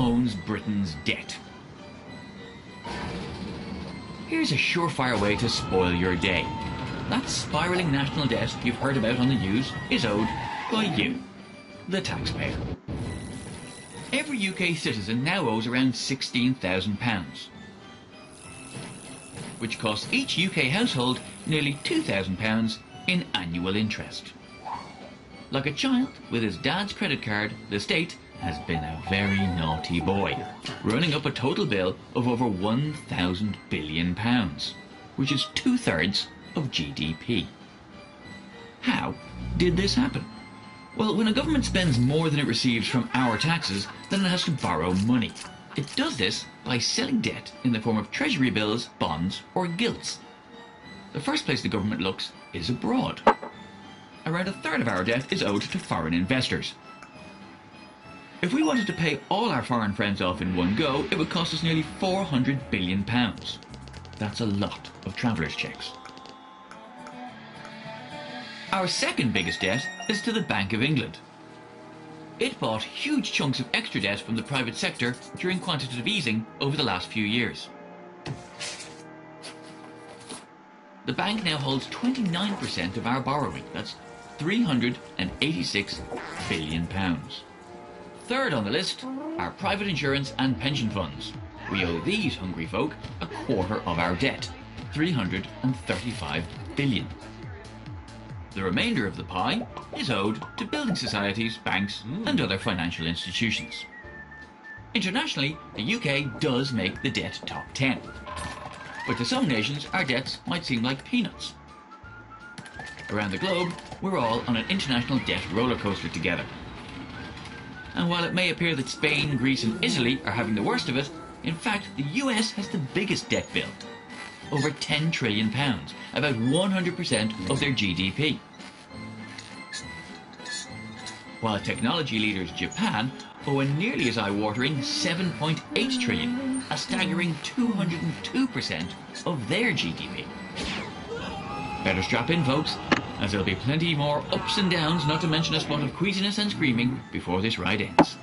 owns Britain's debt? Here's a surefire way to spoil your day. That spiralling national debt you've heard about on the news is owed by you, the taxpayer. Every UK citizen now owes around £16,000, which costs each UK household nearly £2,000 in annual interest. Like a child with his dad's credit card, the state has been a very naughty boy, running up a total bill of over £1,000 billion, which is 2/3 of GDP. How did this happen? Well, when a government spends more than it receives from our taxes, then it has to borrow money. It does this by selling debt in the form of treasury bills, bonds or gilts. The first place the government looks is abroad. Around 1/3 of our debt is owed to foreign investors. If we wanted to pay all our foreign friends off in one go, it would cost us nearly £400 billion. That's a lot of travellers' cheques. Our second biggest debt is to the Bank of England. It bought huge chunks of extra debt from the private sector during quantitative easing over the last few years. The bank now holds 29% of our borrowing. That's £386 billion. Third on the list are private insurance and pension funds. We owe these hungry folk 1/4 of our debt, £335 billion. The remainder of the pie is owed to building societies, banks and other financial institutions. Internationally, the UK does make the debt top 10. But to some nations, our debts might seem like peanuts. Around the globe, we're all on an international debt roller coaster together. And while it may appear that Spain, Greece and Italy are having the worst of it, in fact the US has the biggest debt bill. Over £10 trillion, about 100% of their GDP. While technology leaders Japan owe a nearly as eye-watering £7.8 trillion, a staggering 202% of their GDP. Better strap in, folks, as there'll be plenty more ups and downs, not to mention a spot of queasiness and screaming before this ride ends.